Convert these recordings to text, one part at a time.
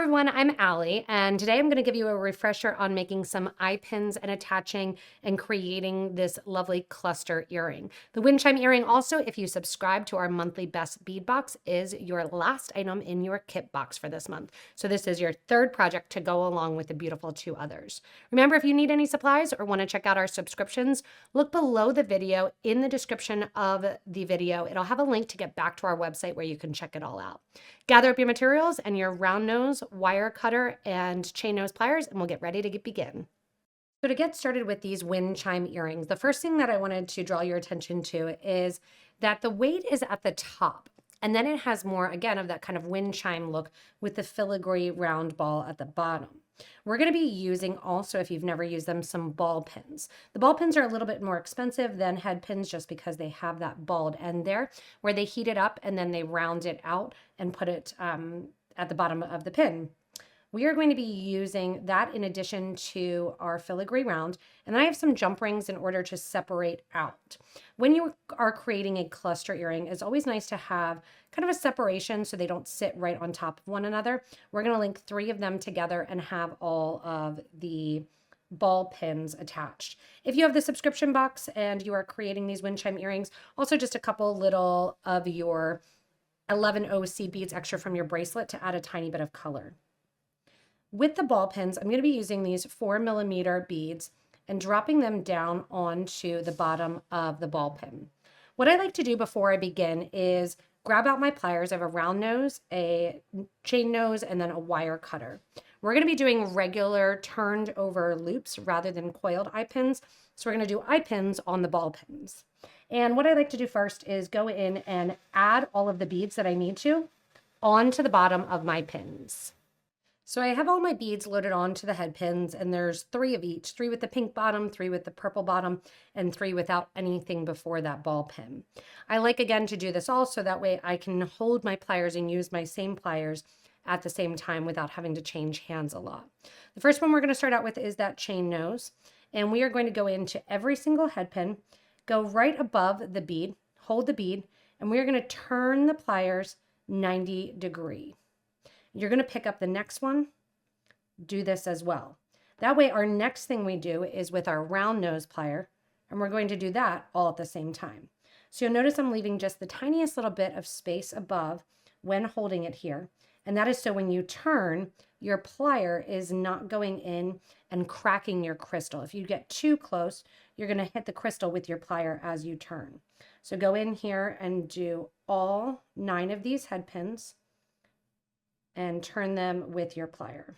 Hi everyone, I'm Allie, and today I'm going to give you a refresher on making some eye pins and attaching and creating this lovely cluster earring. The wind chime earring also, if you subscribe to our monthly best bead box, is your last item in your kit box for this month. So this is your third project to go along with the beautiful two others. Remember, if you need any supplies or want to check out our subscriptions, look below the video in the description of the video. It'll have a link to get back to our website where you can check it all out. Gather up your materials and your round nose, wire cutter, and chain nose pliers, and we'll get ready to begin. So to get started with these wind chime earrings, the first thing that I wanted to draw your attention to is that the weight is at the top. And then it has more, again, of that kind of wind chime look with the filigree round ball at the bottom. We're going to be using also, if you've never used them, some ball pins. The ball pins are a little bit more expensive than head pins just because they have that balled end there where they heat it up and then they round it out and put it at the bottom of the pin. We are going to be using that in addition to our filigree round. And then I have some jump rings in order to separate out. When you are creating a cluster earring, it's always nice to have kind of a separation so they don't sit right on top of one another. We're going to link 3 of them together and have all of the ball pins attached. If you have the subscription box and you are creating these wind chime earrings, also just a couple little of your 11 OC beads extra from your bracelet to add a tiny bit of color. With the ball pins, I'm going to be using these 4mm beads and dropping them down onto the bottom of the ball pin. What I like to do before I begin is grab out my pliers. I have a round nose, a chain nose, and then a wire cutter. We're going to be doing regular turned over loops rather than coiled eye pins. So we're going to do eye pins on the ball pins. And what I like to do first is go in and add all of the beads that I need to onto the bottom of my pins. So I have all my beads loaded onto the head pins, and there's 3 of each, 3 with the pink bottom, 3 with the purple bottom, and 3 without anything before that ball pin. I like, again, to do this all so that way I can hold my pliers and use my same pliers at the same time without having to change hands a lot. The first one we're going to start out with is that chain nose, and we are going to go into every single head pin, go right above the bead, hold the bead, and we are going to turn the pliers 90 degrees. You're going to pick up the next one, do this as well. That way our next thing we do is with our round nose plier, and we're going to do that all at the same time. So you'll notice I'm leaving just the tiniest little bit of space above when holding it here. And that is so when you turn, your plier is not going in and cracking your crystal. If you get too close, you're going to hit the crystal with your plier as you turn. So go in here and do all 9 of these head pins and turn them with your plier.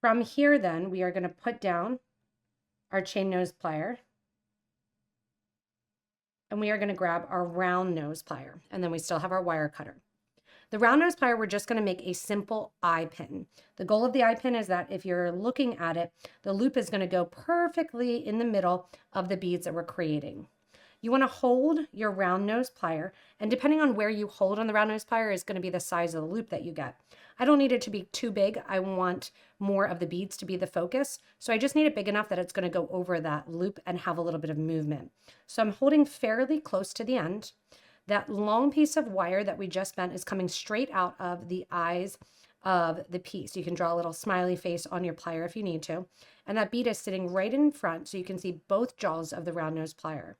From here then, we are going to put down our chain nose plier, and we are going to grab our round nose plier, and then we still have our wire cutter. The round nose plier, we're just going to make a simple eye pin. The goal of the eye pin is that if you're looking at it, the loop is going to go perfectly in the middle of the beads that we're creating. You want to hold your round nose plier, and depending on where you hold on the round nose plier is going to be the size of the loop that you get. I don't need it to be too big. I want more of the beads to be the focus. So I just need it big enough that it's going to go over that loop and have a little bit of movement. So I'm holding fairly close to the end. That long piece of wire that we just bent is coming straight out of the eyes of the piece. You can draw a little smiley face on your plier if you need to. And that bead is sitting right in front so you can see both jaws of the round nose plier.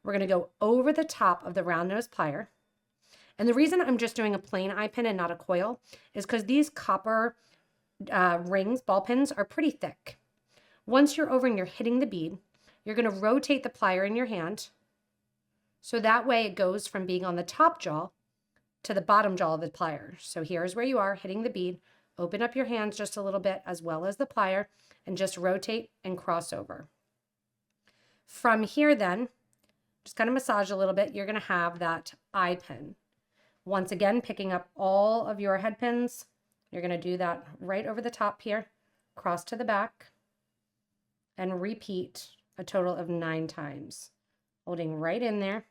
We're going to go over the top of the round nose plier. And the reason I'm just doing a plain eye pin and not a coil is because these copper rings, ball pins, are pretty thick. Once you're over and you're hitting the bead, you're going to rotate the plier in your hand. So that way it goes from being on the top jaw to the bottom jaw of the plier. So here's where you are hitting the bead. Open up your hands just a little bit as well as the plier and just rotate and cross over. From here then, just kind of massage a little bit, you're going to have that eye pin. Once again, picking up all of your head pins, you're going to do that right over the top here, cross to the back, and repeat a total of 9 times. Holding right in there,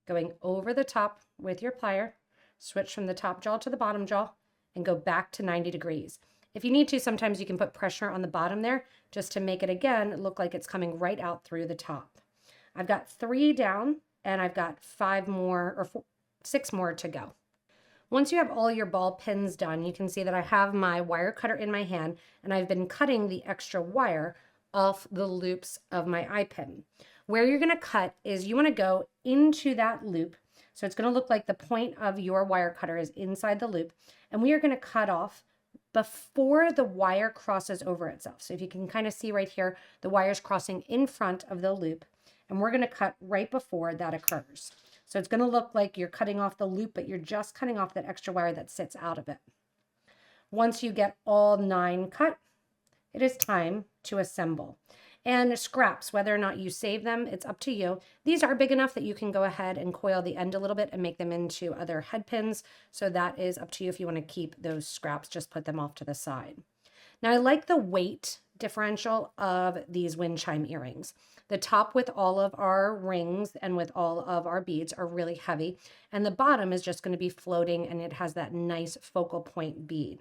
going over the top with your plier, switch from the top jaw to the bottom jaw, and go back to 90 degrees. If you need to, sometimes you can put pressure on the bottom there just to make it, again, look like it's coming right out through the top. I've got 3 down, and I've got 5 more or 6 more to go. Once you have all your ball pins done, you can see that I have my wire cutter in my hand and I've been cutting the extra wire off the loops of my eye pin. Where you're going to cut is you want to go into that loop. So it's going to look like the point of your wire cutter is inside the loop, and we are going to cut off before the wire crosses over itself. So if you can kind of see right here, the wire's crossing in front of the loop, and we're going to cut right before that occurs. So it's going to look like you're cutting off the loop, but you're just cutting off that extra wire that sits out of it. Once you get all 9 cut, it is time to assemble. And scraps, whether or not you save them, it's up to you. These are big enough that you can go ahead and coil the end a little bit and make them into other head pins. So that is up to you if you want to keep those scraps, just put them off to the side. Now I like the weight differential of these wind chime earrings. The top with all of our rings and with all of our beads are really heavy, and the bottom is just going to be floating, and it has that nice focal point bead.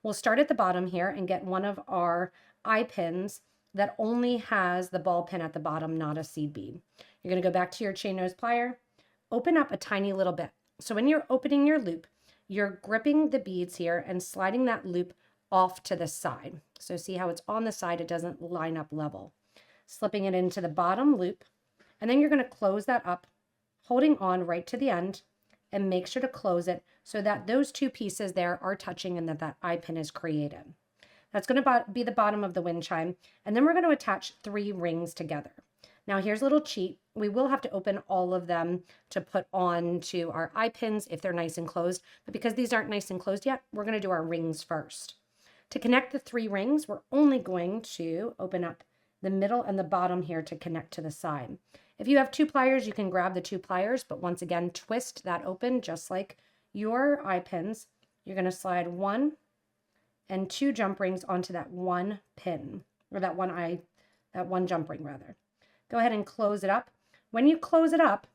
We'll start at the bottom here and get one of our eye pins that only has the ball pin at the bottom, not a seed bead. You're going to go back to your chain nose plier, open up a tiny little bit. So when you're opening your loop, you're gripping the beads here and sliding that loop off to the side. So see how it's on the side, it doesn't line up level. Slipping it into the bottom loop, and then you're going to close that up, holding on right to the end, and make sure to close it so that those 2 pieces there are touching and that eye pin is created. That's going to be the bottom of the wind chime, and then we're going to attach 3 rings together. Now here's a little cheat. We will have to open all of them to put on to our eye pins if they're nice and closed, but because these aren't nice and closed yet, we're going to do our rings first. To connect the 3 rings, we're only going to open up the middle and the bottom here to connect to the side. If you have 2 pliers, you can grab the 2 pliers, but once again, twist that open just like your eye pins. You're going to slide 1 and 2 jump rings onto that 1 pin, or that one jump ring rather. Go ahead and close it up. When you close it up,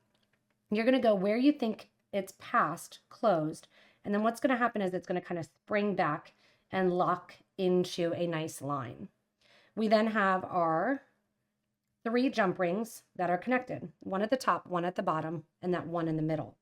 you're going to go where you think it's past closed, and then what's going to happen is it's going to kind of spring back and lock into a nice line. We then have our 3 jump rings that are connected, 1 at the top, 1 at the bottom, and that 1 in the middle.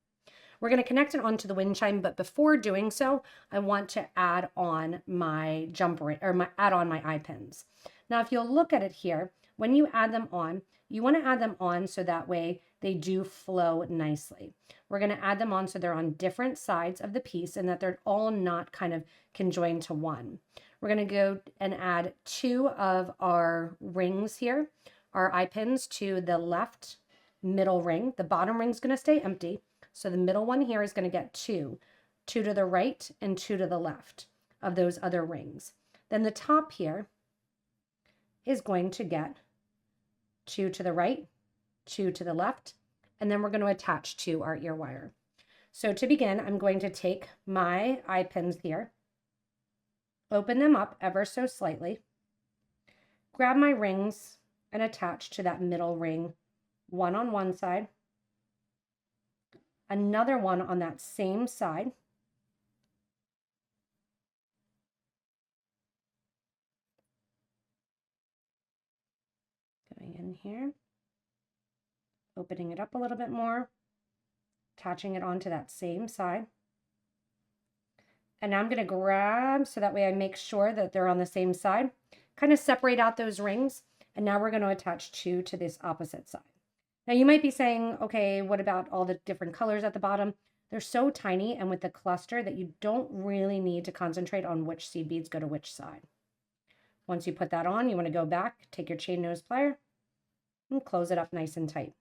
We're going to connect it onto the wind chime, but before doing so, I want to add on my jump ring, or add on my eye pins. Now, if you'll look at it here, when you add them on, you want to add them on so that way they do flow nicely. We're going to add them on so they're on different sides of the piece and that they're all not kind of conjoined to one. We're going to go and add 2 of our rings here, our eye pins, to the left middle ring. The bottom ring is going to stay empty. So the middle one here is going to get 2 to the right and 2 to the left of those other rings. Then the top here is going to get 2 to the right, 2 to the left, and then we're going to attach to our ear wire. So to begin, I'm going to take my eye pins here, open them up ever so slightly, grab my rings and attach to that middle ring, 1 on one side, another one on that same side, going in here, opening it up a little bit more, attaching it onto that same side. And now I'm going to grab so that way I make sure that they're on the same side, kind of separate out those rings, and now we're going to attach 2 to this opposite side. Now you might be saying, okay, what about all the different colors at the bottom? They're so tiny and with the cluster that you don't really need to concentrate on which seed beads go to which side. Once you put that on, you want to go back, take your chain nose plier, and close it up nice and tight.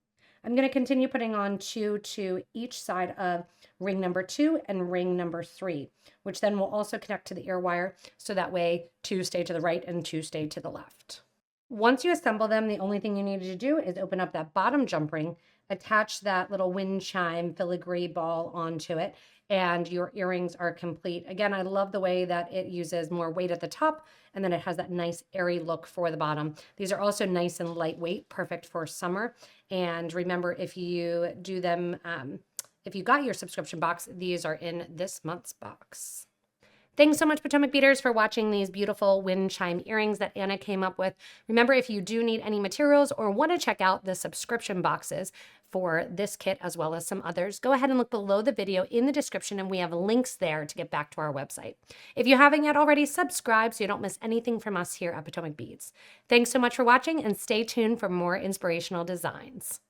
I'm going to continue putting on 2 to each side of ring number 2 and ring number 3, which then will also connect to the ear wire, so that way 2 stay to the right and 2 stay to the left. Once you assemble them, the only thing you need to do is open up that bottom jump ring, attach that little wind chime filigree ball onto it, and your earrings are complete. Again, I love the way that it uses more weight at the top, and then it has that nice airy look for the bottom. These are also nice and lightweight, perfect for summer. And remember, if you do them, if you got your subscription box, these are in this month's box. Thanks so much, Potomac Beaters, for watching these beautiful wind chime earrings that Anna came up with. Remember, if you do need any materials or want to check out the subscription boxes for this kit as well as some others, go ahead and look below the video in the description, and we have links there to get back to our website. If you haven't yet already, subscribe so you don't miss anything from us here at Potomac Beads. Thanks so much for watching, and stay tuned for more inspirational designs.